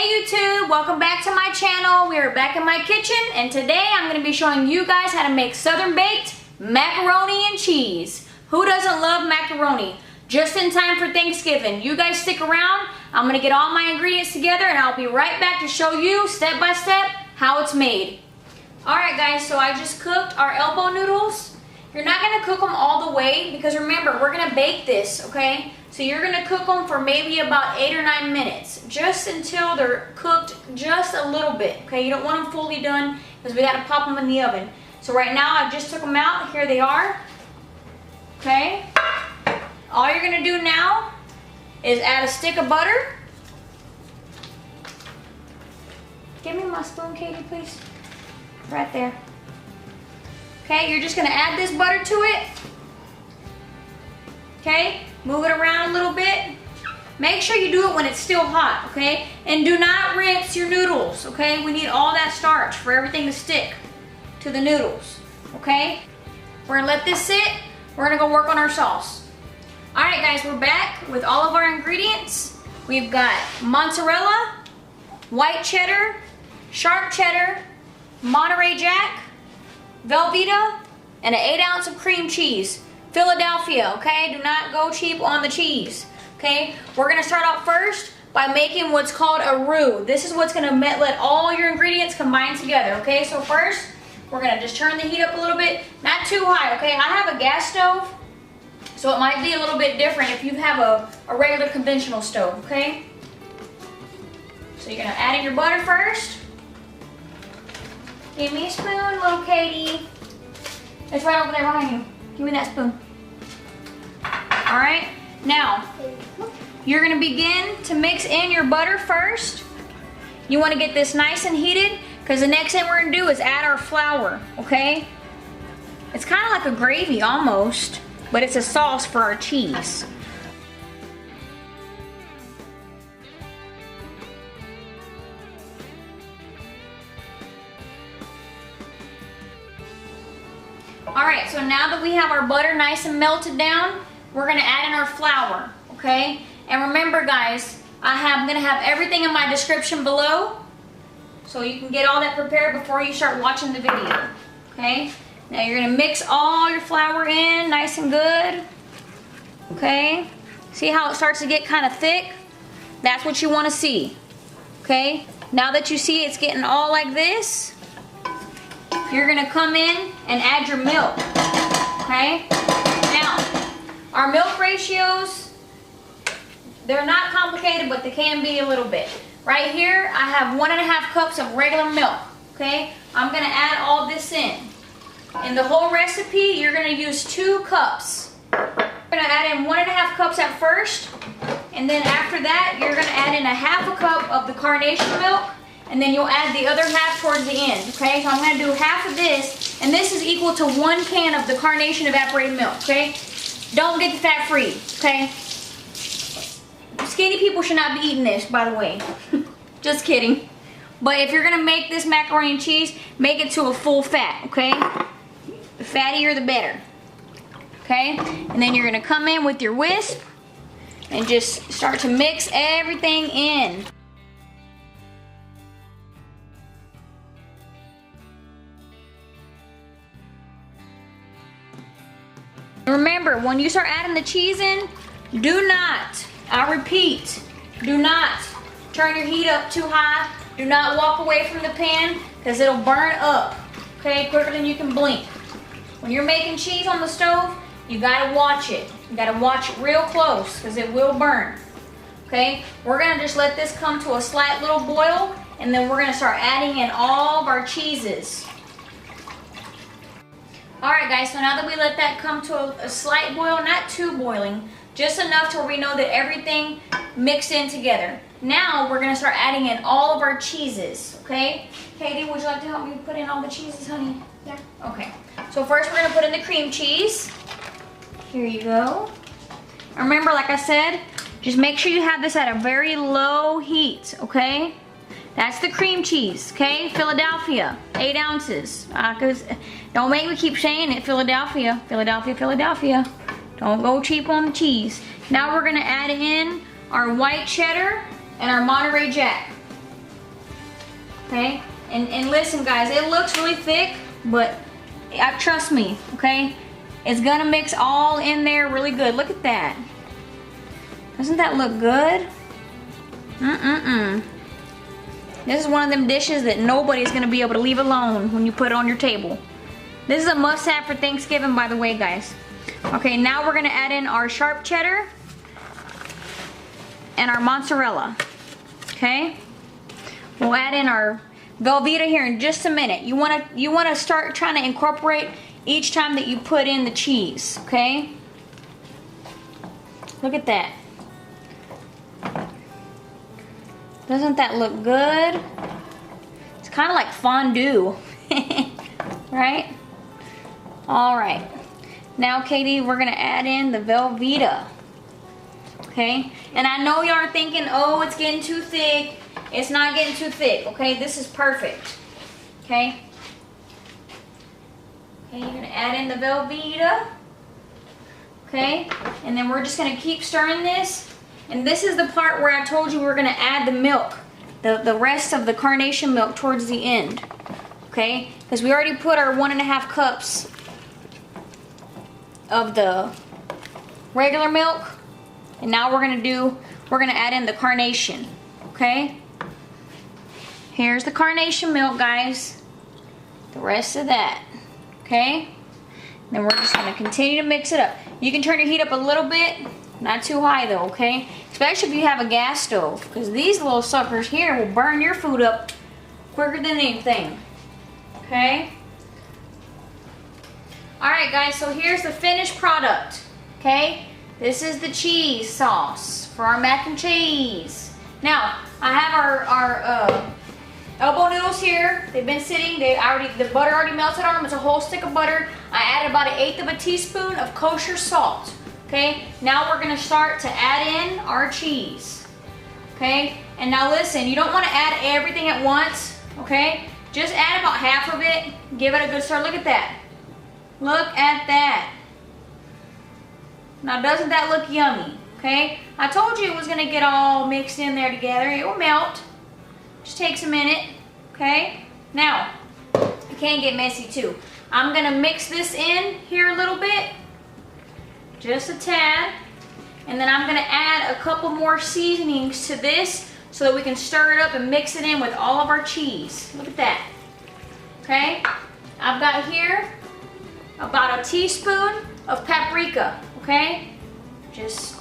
Hey YouTube, welcome back to my channel. We are back in my kitchen and today I'm going to be showing you guys how to make southern baked macaroni and cheese. Who doesn't love macaroni? Just in time for Thanksgiving. You guys stick around. I'm going to get all my ingredients together and I'll be right back to show you step by step how it's made. Alright guys, so I just cooked our elbow noodles. You're not going to cook them all the way because remember, we're going to bake this, okay? So you're going to cook them for maybe about 8 or 9 minutes, just until they're cooked just a little bit, okay? You don't want them fully done because we got to pop them in the oven. So right now I just took them out. Here they are, okay? All you're going to do now is add a stick of butter. Give me my spoon, Katie, please. Right there. Okay, you're just going to add this butter to it. Okay, move it around a little bit. Make sure you do it when it's still hot, okay? And do not rinse your noodles, okay? We need all that starch for everything to stick to the noodles, okay? We're gonna let this sit. We're gonna go work on our sauce. All right, guys, we're back with all of our ingredients. We've got mozzarella, white cheddar, sharp cheddar, Monterey Jack, Velveeta, and an 8-ounce of cream cheese. Philadelphia, okay? Do not go cheap on the cheese, okay? We're gonna start off first by making what's called a roux. This is what's gonna let all your ingredients combine together, okay? So first, we're gonna just turn the heat up a little bit, not too high, okay? I have a gas stove, so it might be a little bit different if you have a regular conventional stove, okay? So you're gonna add in your butter first. Give me a spoon, little Katie. It's right over there behind you. Give me that spoon. All right, now you're gonna begin to mix in your butter first. You wanna get this nice and heated because the next thing we're gonna do is add our flour, okay? It's kind of like a gravy almost, but it's a sauce for our cheese. Alright, so now that we have our butter nice and melted down, we're going to add in our flour, okay? And remember guys, I'm going to have everything in my description below, so you can get all that prepared before you start watching the video, okay? Now you're going to mix all your flour in nice and good, okay? See how it starts to get kind of thick? That's what you want to see, okay? Now that you see it's getting all like this, you're gonna come in and add your milk, okay? Now, our milk ratios, they're not complicated, but they can be a little bit. Right here, I have 1.5 cups of regular milk, okay? I'm gonna add all this in. In the whole recipe, you're gonna use 2 cups. You're gonna add in 1.5 cups at first, and then after that, you're gonna add in 1/2 cup of the carnation milk, and then you'll add the other half towards the end, okay? So I'm gonna do half of this, and this is equal to 1 can of the carnation evaporated milk, okay? Don't get the fat free, okay? Skinny people should not be eating this, by the way. Just kidding. But if you're gonna make this macaroni and cheese, make it to a full fat, okay? The fattier the better, okay? And then you're gonna come in with your whisk and just start to mix everything in. Remember, when you start adding the cheese in, do not, I repeat, do not turn your heat up too high. Do not walk away from the pan because it'll burn up, okay, quicker than you can blink. When you're making cheese on the stove, you gotta watch it. You gotta watch it real close because it will burn, okay? We're gonna just let this come to a slight little boil and then we're gonna start adding in all of our cheeses. Alright guys, so now that we let that come to a slight boil, not too boiling, just enough to where we know that everything mixed in together. Now we're going to start adding in all of our cheeses, okay? Katie, would you like to help me put in all the cheeses, honey? Yeah. Okay, so first we're going to put in the cream cheese. Here you go. Remember, like I said, just make sure you have this at a very low heat, okay? That's the cream cheese, okay? Philadelphia, 8 ounces. Don't make me keep saying it, Philadelphia, Philadelphia, Philadelphia. Don't go cheap on the cheese. Now we're gonna add in our white cheddar and our Monterey Jack. okay? And listen guys, it looks really thick, but trust me, okay? It's gonna mix all in there really good. Look at that. Doesn't that look good? This is one of them dishes that nobody's gonna be able to leave alone when you put it on your table. This is a must-have for Thanksgiving, by the way, guys. Okay, now we're gonna add in our sharp cheddar and our mozzarella, okay? We'll add in our Velveeta here in just a minute. You wanna start trying to incorporate each time that you put in the cheese, okay? Look at that. Doesn't that look good? It's kind of like fondue, right? All right. Now, Katie, we're gonna add in the Velveeta, okay? And I know y'all are thinking, oh, it's getting too thick. It's not getting too thick, okay? This is perfect, okay? Okay, you're gonna add in the Velveeta, okay? And then we're just gonna keep stirring this. And this is the part where I told you we were gonna add the milk, the rest of the carnation milk towards the end, okay? Because we already put our 1.5 cups of the regular milk, and now we're gonna add in the carnation, okay? Here's the carnation milk, guys. The rest of that, okay? Then we're just gonna continue to mix it up. You can turn your heat up a little bit, not too high though, okay? Especially if you have a gas stove, because these little suckers here will burn your food up quicker than anything, okay? All right, guys, so here's the finished product, okay? This is the cheese sauce for our mac and cheese. Now, I have our elbow noodles here. They've been sitting. The butter already melted on them. It's a whole stick of butter. I added about 1/8 teaspoon of kosher salt. Okay, now we're gonna start to add in our cheese. Okay, and now listen, you don't want to add everything at once. Okay, just add about half of it. Give it a good stir. Look at that. Look at that. Now, doesn't that look yummy? Okay, I told you it was gonna get all mixed in there together. It will melt. Just takes a minute. Okay, now it can get messy too. I'm gonna mix this in here a little bit. Just a tad, and then I'm gonna add a couple more seasonings to this so that we can stir it up and mix it in with all of our cheese. Look at that, okay? I've got here about 1 teaspoon of paprika, okay? Just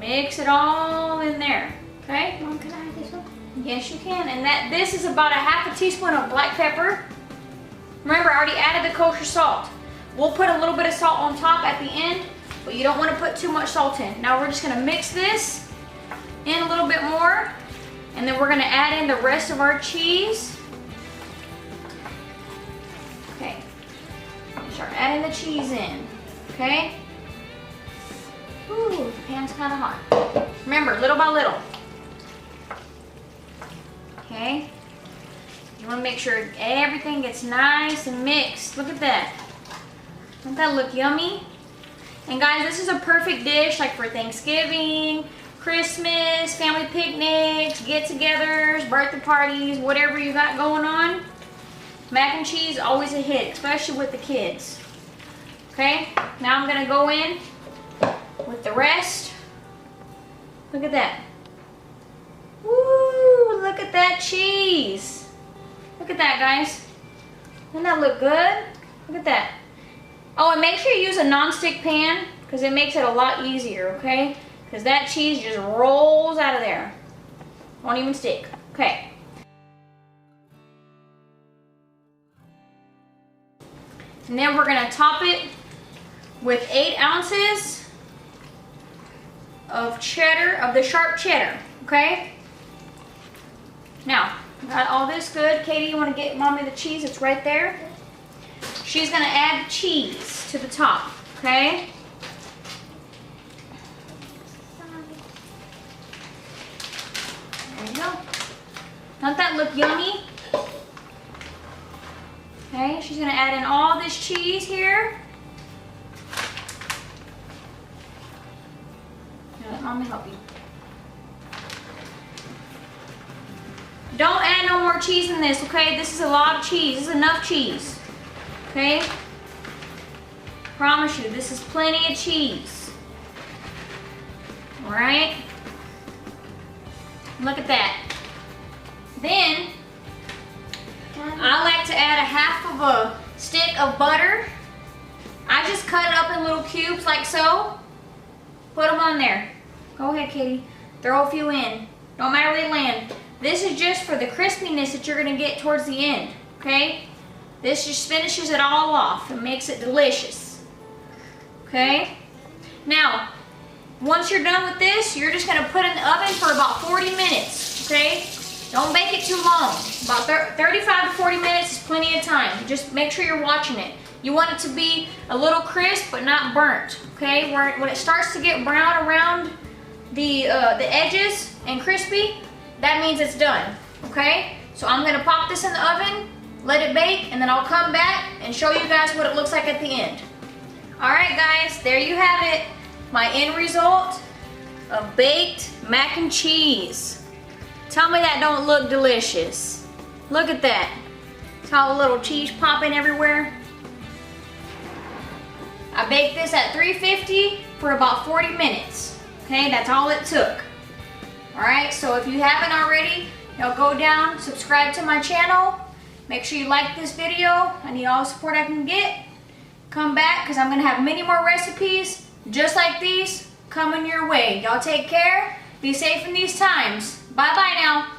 mix it all in there, okay? Mom, can I have this one? Yes, you can, and this is about 1/2 teaspoon of black pepper. Remember, I already added the kosher salt. We'll put a little bit of salt on top at the end, but you don't want to put too much salt in. Now we're just going to mix this in a little bit more, and then we're going to add in the rest of our cheese. Okay, start adding the cheese in, okay? Ooh, the pan's kind of hot. Remember, little by little. Okay, you want to make sure everything gets nice and mixed. Look at that. Doesn't that look yummy? And guys, this is a perfect dish like for Thanksgiving, Christmas, family picnics, get-togethers, birthday parties, whatever you got going on. Mac and cheese, always a hit, especially with the kids. Okay, now I'm gonna go in with the rest. Look at that. Woo, look at that cheese. Look at that, guys. Doesn't that look good? Look at that. Oh, and make sure you use a non-stick pan because it makes it a lot easier, okay? Because that cheese just rolls out of there. Won't even stick. Okay. And then we're going to top it with 8 ounces of cheddar, of the sharp cheddar, okay? Now, got all this good. Katie, you want to get Mommy the cheese? It's right there. She's going to add cheese to the top, okay? There you go. Don't that look yummy? Okay, she's going to add in all this cheese here. Now, let Mommy help you. Don't add add no more cheese in this, okay? This is a lot of cheese. This is enough cheese, okay? Promise you, this is plenty of cheese. All right? Look at that. Then, I like to add a half of a stick of butter. I just cut it up in little cubes like so. Put them on there. Go ahead, Katie. Throw a few in. Don't matter where they land. This is just for the crispiness that you're gonna get towards the end, okay? This just finishes it all off and makes it delicious, okay? Now, once you're done with this, you're just gonna put it in the oven for about 40 minutes, okay? Don't bake it too long. About 35 to 40 minutes is plenty of time. Just make sure you're watching it. You want it to be a little crisp but not burnt, okay? When it starts to get brown around the edges and crispy, that means it's done, okay? So I'm gonna pop this in the oven, let it bake, and then I'll come back and show you guys what it looks like at the end. All right, guys, there you have it. My end result of baked mac and cheese. Tell me that don't look delicious. Look at that. It's all a little cheese popping everywhere. I baked this at 350 for about 40 minutes. Okay, that's all it took. All right, so if you haven't already, y'all go down, subscribe to my channel. Make sure you like this video. I need all the support I can get. Come back, because I'm gonna have many more recipes just like these coming your way. Y'all take care. Be safe in these times. Bye-bye now.